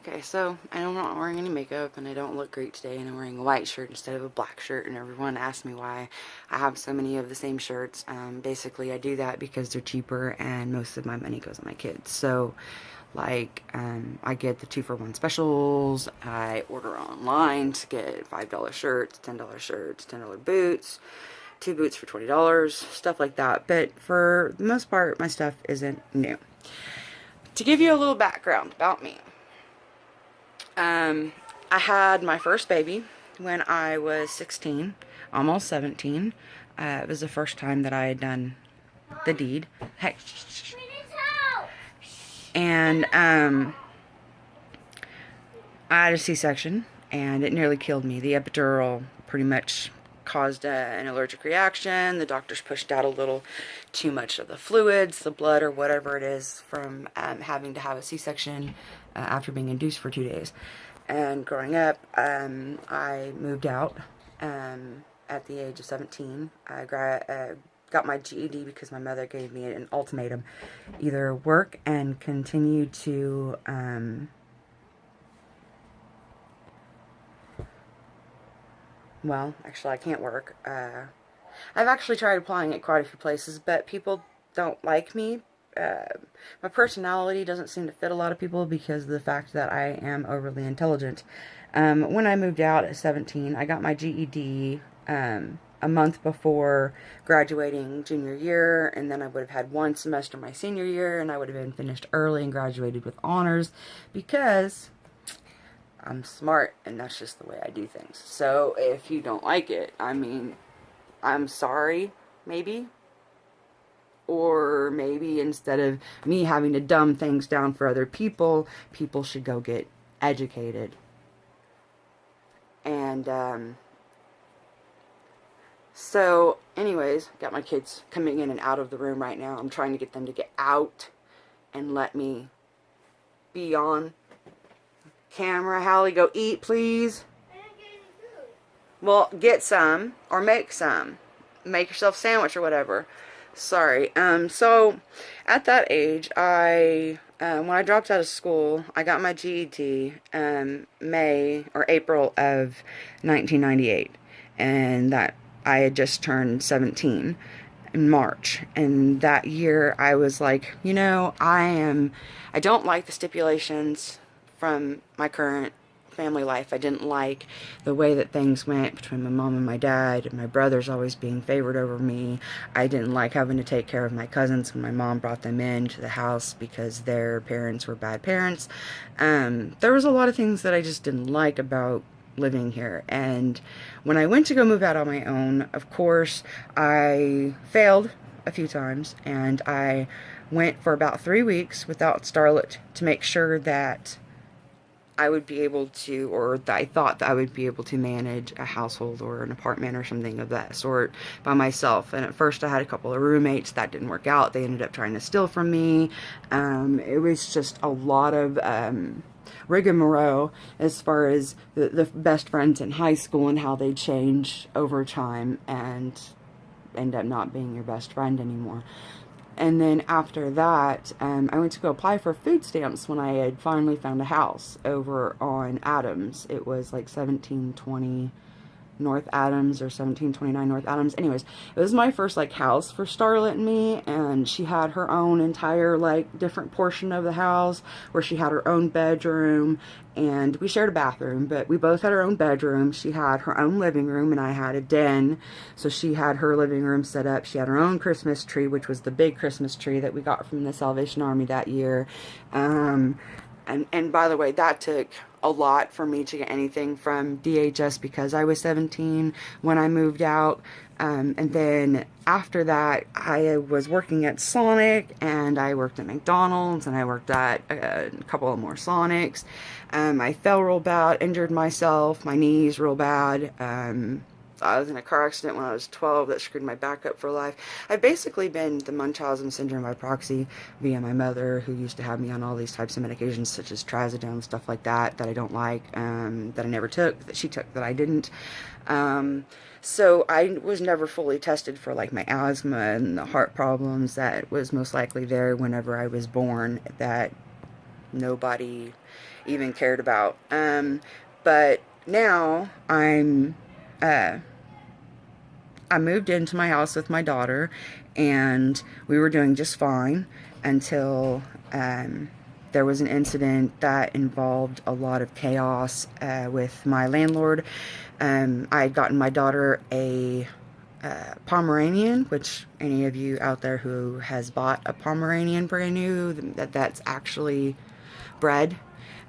Okay, so I'm not wearing any makeup and I don't look great today, and I'm wearing a white shirt instead of a black shirt, and everyone asks me why I have so many of the same shirts. Basically, I do that because they're cheaper and most of my money goes on my kids. So, like, I get the 2-for-1 specials. I order online to get $5 shirts, $10 shirts, $10 boots, 2 boots for $20, stuff like that. But for the most part, my stuff isn't new. To give you a little background about me, I had my first baby when I was 16, almost 17. It was the first time that I had done the deed. Hey. And I had a C-section, and it nearly killed me. The epidural pretty much caused an allergic reaction. The doctors pushed out a little too much of the fluids, the blood, or whatever it is from having to have a C-section after being induced for 2 days. And growing up, I moved out at the age of 17. I got my GED because my mother gave me an ultimatum: either work and continue to well, actually, I can't work. I've actually tried applying at quite a few places, but people don't like me. My personality doesn't seem to fit a lot of people because of the fact that I am overly intelligent. When I moved out at 17, I got my GED a month before graduating junior year, and then I would have had 1 semester my senior year, and I would have been finished early and graduated with honors because I'm smart, and that's just the way I do things. So if you don't like it, I mean, I'm sorry, maybe. Or maybe instead of me having to dumb things down for other people, people should go get educated. And so anyways, got my kids coming in and out of the room right now. I'm trying to get them to get out and let me be on camera. Hallie, go eat, please. I didn't get any food. Well, get some or make some. Make yourself a sandwich or whatever. Sorry. So at that age, when I dropped out of school, I got my GED May or April of 1998, and that I had just turned 17 in March. And that year, I was like, I don't like the stipulations from my current family life. I didn't like the way that things went between my mom and my dad, and my brothers always being favored over me. I didn't like having to take care of my cousins when my mom brought them into the house because their parents were bad parents. There was a lot of things that I just didn't like about living here. And when I went to go move out on my own, of course, I failed a few times, and I went for about 3 weeks without Starlet to make sure that I would be able to, or I thought that I would be able to manage a household or an apartment or something of that sort by myself. And at first I had a couple of roommates. That didn't work out. They ended up trying to steal from me. It was just a lot of rigmarole as far as the best friends in high school and how they change over time and end up not being your best friend anymore. And then after that, I went to go apply for food stamps when I had finally found a house over on Adams. It was like 1720 North Adams or 1729 North Adams. Anyways, it was my first like house for Starlet and me, and she had her own entire like different portion of the house where she had her own bedroom, and we shared a bathroom, but we both had our own bedroom. She had her own living room and I had a den. So she had her living room set up. She had her own Christmas tree, which was the big Christmas tree that we got from the Salvation Army that year. And by the way, that took a lot for me to get anything from DHS because I was 17 when I moved out. And then after that, I was working at Sonic, and I worked at McDonald's, and I worked at a couple of more Sonics. I fell real bad, injured myself, my knees real bad. I was in a car accident when I was 12 that screwed my back up for life. I've basically been the Munchausen syndrome by proxy via my mother, who used to have me on all these types of medications such as trazodone, stuff like that, that I don't like, that I never took, that she took, that I didn't. So I was never fully tested for like my asthma and the heart problems that was most likely there whenever I was born, that nobody even cared about. But now I moved into my house with my daughter, and we were doing just fine until there was an incident that involved a lot of chaos with my landlord. I had gotten my daughter a Pomeranian, which any of you out there who has bought a Pomeranian brand new, that's actually bred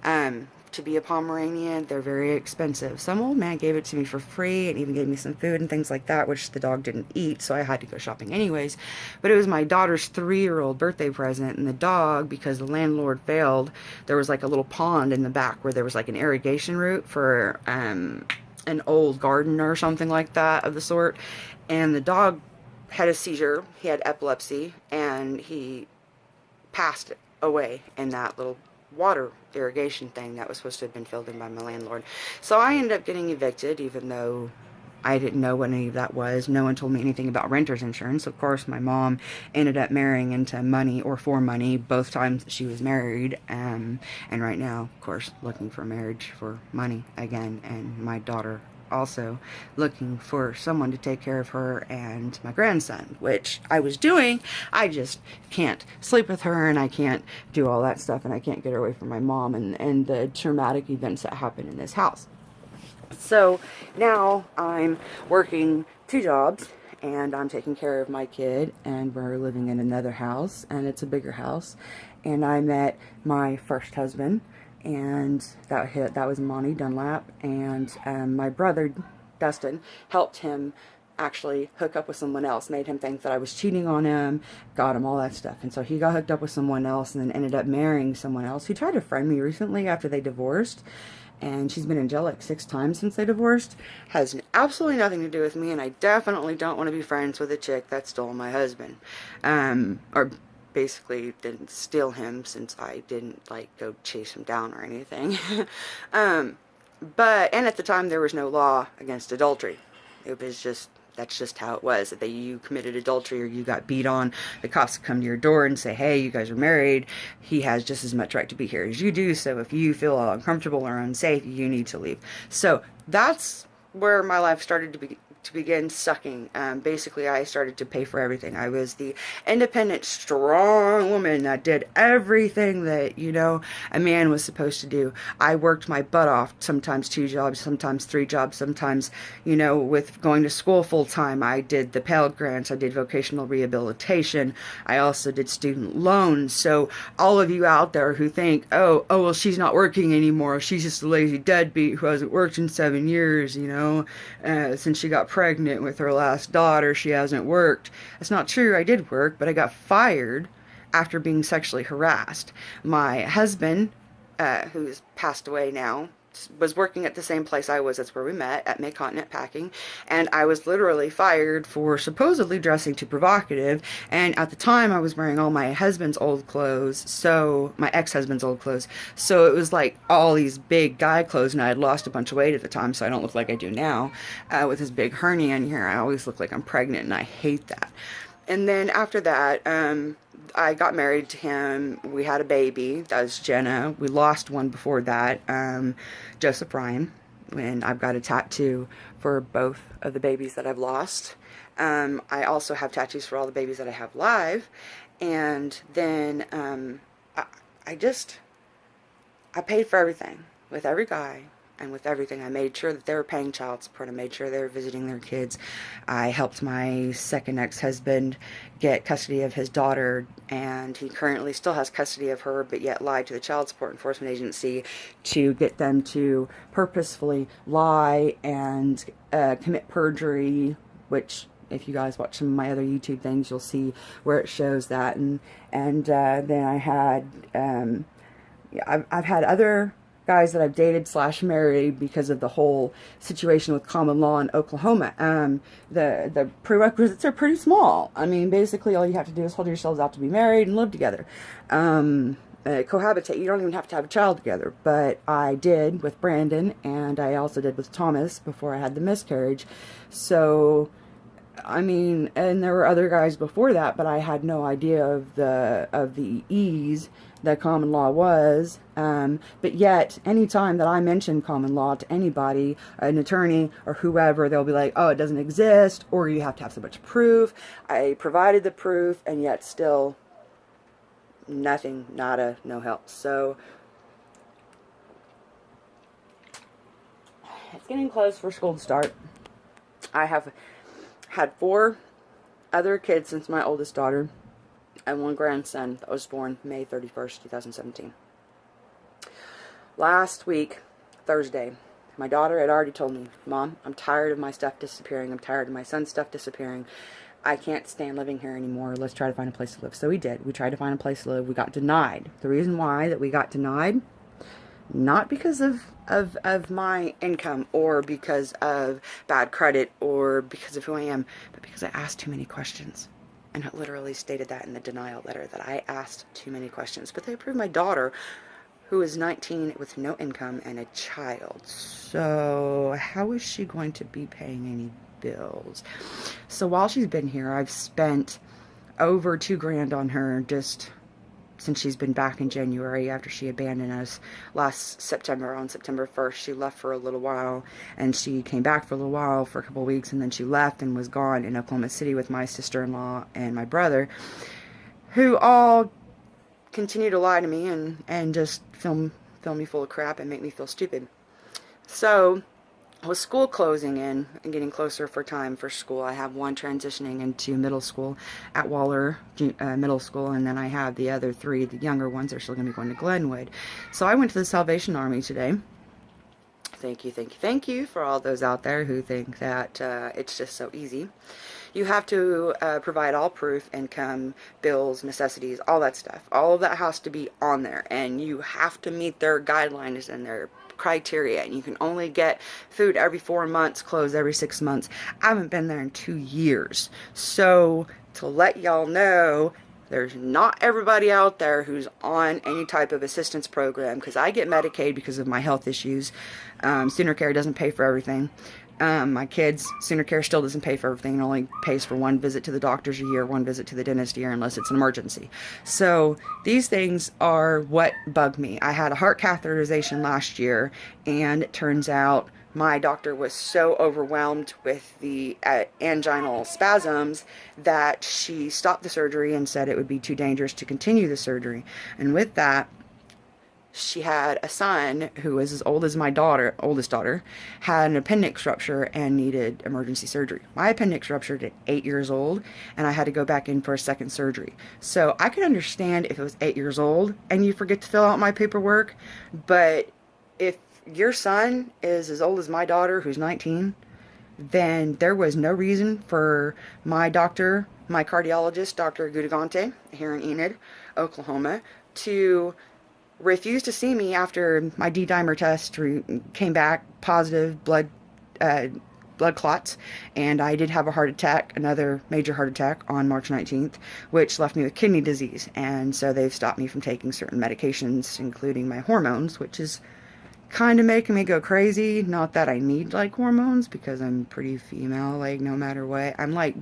to be a Pomeranian. They're very expensive. Some old man gave it to me for free and even gave me some food and things like that, which the dog didn't eat, so I had to go shopping anyways. But it was my daughter's 3-year-old birthday present, and the dog, because the landlord failed, there was like a little pond in the back where there was like an irrigation route for an old garden or something like that of the sort, and the dog had a seizure. He had epilepsy, and he passed away in that little water irrigation thing that was supposed to have been filled in by my landlord. So I ended up getting evicted, even though I didn't know what any of that was. No one told me anything about renter's insurance. Of course, my mom ended up marrying into money, or for money, both times she was married. And right now, of course, looking for marriage for money again. And my daughter also looking for someone to take care of her and my grandson, which I was doing. I just can't sleep with her, and I can't do all that stuff, and I can't get her away from my mom and the traumatic events that happen in this house. So now I'm working 2 jobs, and I'm taking care of my kid, and we're living in another house, and it's a bigger house. And I met my first husband, and that was Monty Dunlap, and my brother Dustin helped him actually hook up with someone else, made him think that I was cheating on him, got him all that stuff. And so he got hooked up with someone else and then ended up marrying someone else who tried to friend me recently after they divorced. And she's been in jail like 6 times since they divorced. Has absolutely nothing to do with me, and I definitely don't want to be friends with a chick that stole my husband. Or basically didn't steal him, since I didn't like go chase him down or anything. And at the time there was no law against adultery. It was just, that's just how it was. That you committed adultery or you got beat on, the cops come to your door and say, hey, you guys are married. He has just as much right to be here as you do. So if you feel uncomfortable or unsafe, you need to leave. So that's where my life started to begin sucking. Basically, I started to pay for everything. I was the independent, strong woman that did everything that, a man was supposed to do. I worked my butt off, sometimes 2 jobs, sometimes 3 jobs, sometimes, with going to school full time. I did the Pell Grants, I did vocational rehabilitation, I also did student loans. So all of you out there who think, oh, well, she's not working anymore, she's just a lazy deadbeat who hasn't worked in 7 years, since she got pregnant with her last daughter, she hasn't worked. That's not true. I did work, but I got fired after being sexually harassed. My husband, who's passed away now, was working at the same place I was. That's where we met, at Mid-Continent Packing, and I was literally fired for supposedly dressing too provocative. And at the time I was wearing all my husband's old clothes, so my ex-husband's old clothes, so it was like all these big guy clothes, and I had lost a bunch of weight at the time, so I don't look like I do now, with this big hernia in here. I always look like I'm pregnant, and I hate that. And then after that, I got married to him. We had a baby. That was Jenna. We lost one before that, Joseph Ryan. And I've got a tattoo for both of the babies that I've lost. I also have tattoos for all the babies that I have live. And then I paid for everything with every guy. And with everything, I made sure that they were paying child support. I made sure they were visiting their kids. I helped my second ex-husband get custody of his daughter, and he currently still has custody of her, but yet lied to the Child Support Enforcement Agency to get them to purposefully lie and commit perjury, which, if you guys watch some of my other YouTube things, you'll see where it shows that. And then I had, I've had other guys that I've dated / married because of the whole situation with common law in Oklahoma. The prerequisites are pretty small. I mean, basically all you have to do is hold yourselves out to be married and live together. Cohabitate. You don't even have to have a child together. But I did with Brandon, and I also did with Thomas before I had the miscarriage. So I mean, and there were other guys before that, but I had no idea of the ease that common law was. But yet, anytime that I mention common law to anybody, an attorney or whoever, they'll be like, "Oh, it doesn't exist," or "You have to have so much proof." I provided the proof, and yet still nothing, nada, no help. So it's getting close for school to start. I have had 4 other kids since my oldest daughter, and 1 grandson that was born May 31st, 2017. Last week, Thursday, my daughter had already told me, "Mom, I'm tired of my stuff disappearing. I'm tired of my son's stuff disappearing. I can't stand living here anymore. Let's try to find a place to live." So we did. We tried to find a place to live. We got denied. The reason why that we got denied, not because of my income or because of bad credit or because of who I am, but because I asked too many questions. And it literally stated that in the denial letter, that I asked too many questions. But they approved my daughter, who is 19 with no income and a child. So how is she going to be paying any bills? So while she's been here, I've spent over $2,000 on her just since she's been back in January after she abandoned us last September. On September 1st, she left for a little while, and she came back for a little while, for a couple of weeks, and then she left and was gone in Oklahoma City with my sister-in-law and my brother, who all continue to lie to me and just fill me full of crap and make me feel stupid. So with school closing in and getting closer for time for school, I have one transitioning into middle school at Waller Middle School, and then I have the other 3, the younger ones, are still going to be going to Glenwood. So I went to the Salvation Army today. Thank you, thank you, thank you for all those out there who think that it's just so easy. You have to provide all proof, income, bills, necessities, all that stuff. All of that has to be on there, and you have to meet their guidelines and their criteria, and you can only get food every 4 months, clothes every 6 months. I haven't been there in 2 years. So to let y'all know, there's not everybody out there who's on any type of assistance program, because I get Medicaid because of my health issues. Sooner Care doesn't pay for everything. My kids, Sooner Care still doesn't pay for everything. It only pays for 1 visit to the doctors a year, 1 visit to the dentist a year, unless it's an emergency. So these things are what bug me. I had a heart catheterization last year, and it turns out my doctor was so overwhelmed with the anginal spasms that she stopped the surgery and said it would be too dangerous to continue the surgery. And with that, she had a son who was as old as my daughter, oldest daughter, had an appendix rupture and needed emergency surgery. My appendix ruptured at 8 years old, and I had to go back in for a second surgery. So I could understand if it was 8 years old and you forget to fill out my paperwork, but if your son is as old as my daughter, who's 19, then there was no reason for my doctor, my cardiologist, Dr. Gutagante, here in Enid, Oklahoma, to refused to see me after my D-dimer test came back positive blood clots, and I did have a heart attack, another major heart attack on March 19th, which left me with kidney disease. And so they've stopped me from taking certain medications, including my hormones, which is kind of making me go crazy. Not that I need like hormones, because I'm pretty female, like no matter what. I'm like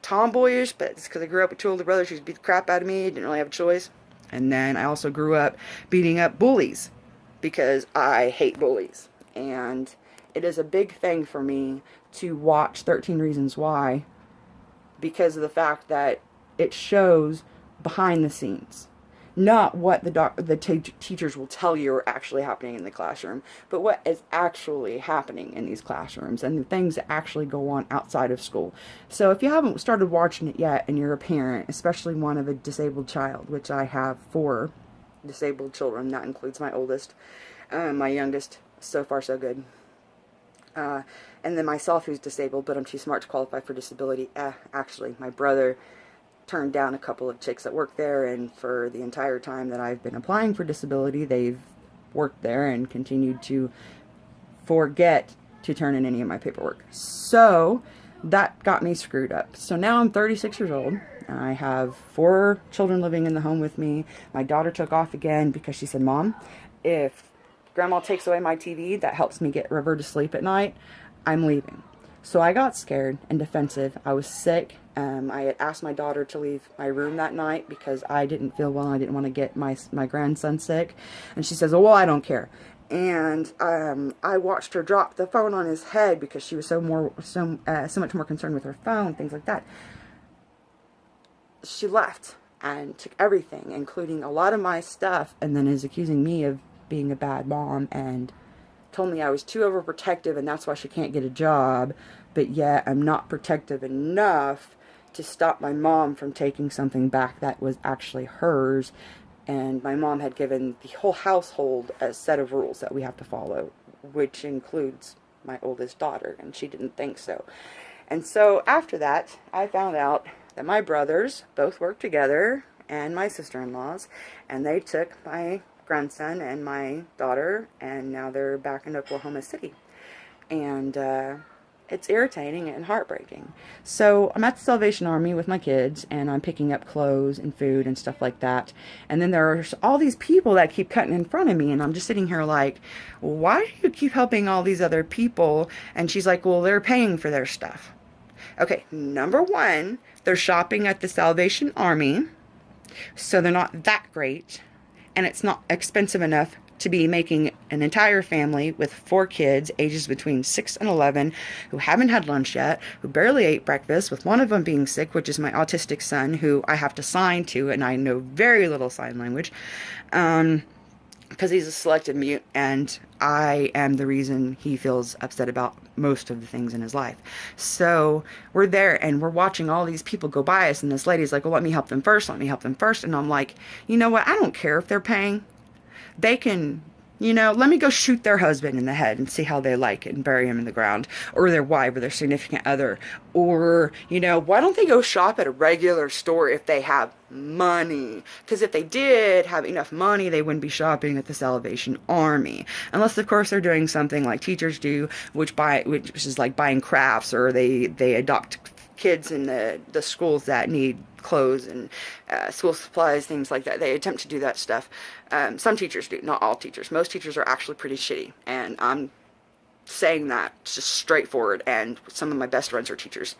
tomboyish, but it's because I grew up with 2 older brothers who used to beat the crap out of me. Didn't really have a choice. And then I also grew up beating up bullies, because I hate bullies. And it is a big thing for me to watch 13 Reasons Why, because of the fact that it shows behind the scenes. Not what the teachers will tell you are actually happening in the classroom, but what is actually happening in these classrooms and the things that actually go on outside of school. So if you haven't started watching it yet and you're a parent, especially one of a disabled child, which I have 4 disabled children, that includes my oldest, my youngest, so far so good. And then myself, who's disabled, but I'm too smart to qualify for disability. Actually, my brother turned down a couple of chicks that work there, and for the entire time that I've been applying for disability, they've worked there and continued to forget to turn in any of my paperwork. So that got me screwed up. So now I'm 36 years old. I have 4 children living in the home with me. My daughter took off again because she said, "Mom, if Grandma takes away my TV that helps me get River to sleep at night, I'm leaving." So I got scared and defensive. I was sick. I had asked my daughter to leave my room that night because I didn't feel well. I didn't want to get my grandson sick. And she says, "Oh, well, I don't care." And I watched her drop the phone on his head because she was so much more concerned with her phone, things like that. She left and took everything, including a lot of my stuff, and then is accusing me of being a bad mom and told me I was too overprotective and that's why she can't get a job, but yet I'm not protective enough to stop my mom from taking something back that was actually hers. And my mom had given the whole household a set of rules that we have to follow, which includes my oldest daughter, and she didn't think so. And so after that, I found out that my brothers both worked together, and my sister-in-laws, and they took my grandson and my daughter, and now they're back in Oklahoma City. And it's irritating and heartbreaking. So I'm at the Salvation Army with my kids, and I'm picking up clothes and food and stuff like that. And then there's all these people that keep cutting in front of me, and I'm just sitting here like, why do you keep helping all these other people? And she's like, well, they're paying for their stuff. Okay, number one, they're shopping at the Salvation Army, so they're not that great, and it's not expensive enough to be making an entire family with 4 kids, ages between 6 and 11, who haven't had lunch yet, who barely ate breakfast, with one of them being sick, which is my autistic son, who I have to sign to, and I know very little sign language, because he's a selected mute, and I am the reason he feels upset about most of the things in his life. So we're there, and we're watching all these people go by us, and this lady's like, well, let me help them first, and I'm like, you know what, I don't care if they're paying. They can, let me go shoot their husband in the head and see how they like it and bury him in the ground, or their wife or their significant other, or, why don't they go shop at a regular store if they have money? Because if they did have enough money, they wouldn't be shopping at the Salvation Army, unless of course they're doing something like teachers do, which is like buying crafts, or they adopt kids in the schools that need clothes and school supplies, things like that. They attempt to do that stuff. Some teachers do, not all teachers. Most teachers are actually pretty shitty, and I'm saying that just straightforward, and some of my best friends are teachers.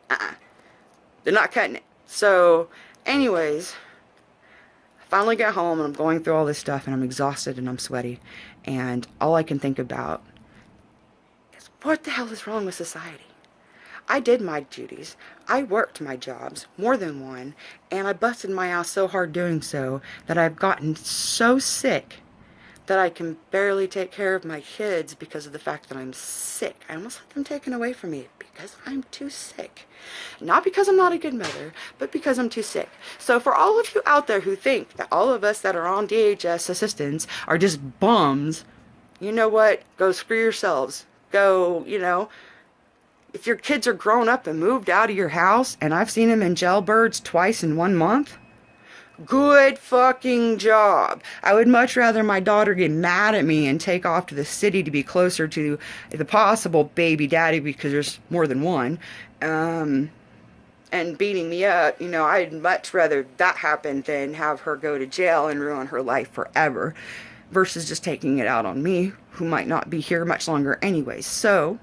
They're not cutting it. So anyways, I finally get home, and I'm going through all this stuff, and I'm exhausted, and I'm sweaty, and all I can think about is, what the hell is wrong with society? I did my duties, I worked my jobs, more than one, and I busted my ass so hard doing so that I've gotten so sick that I can barely take care of my kids because of the fact that I'm sick. I almost had them taken away from me because I'm too sick. Not because I'm not a good mother, but because I'm too sick. So for all of you out there who think that all of us that are on DHS assistance are just bums, you know what? Go screw yourselves. Go, if your kids are grown up and moved out of your house, and I've seen them in jailbirds twice in 1 month, good fucking job. I would much rather my daughter get mad at me and take off to the city to be closer to the possible baby daddy, because there's more than one, and beating me up. I'd much rather that happen than have her go to jail and ruin her life forever, versus just taking it out on me, who might not be here much longer anyway. So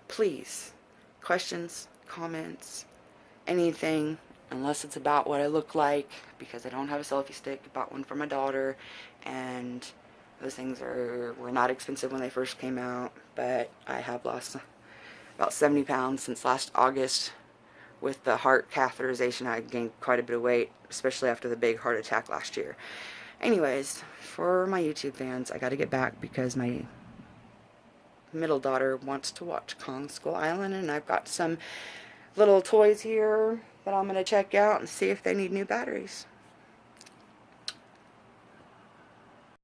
please, questions, comments, anything, unless it's about what I look like, because I don't have a selfie stick. I bought one for my daughter, and those things were not expensive when they first came out, but I have lost about 70 pounds since last August. With the heart catheterization, I gained quite a bit of weight, especially after the big heart attack last year. Anyways, for my YouTube fans, I gotta get back because my middle daughter wants to watch Kong Skull Island, and I've got some little toys here that I'm going to check out and see if they need new batteries.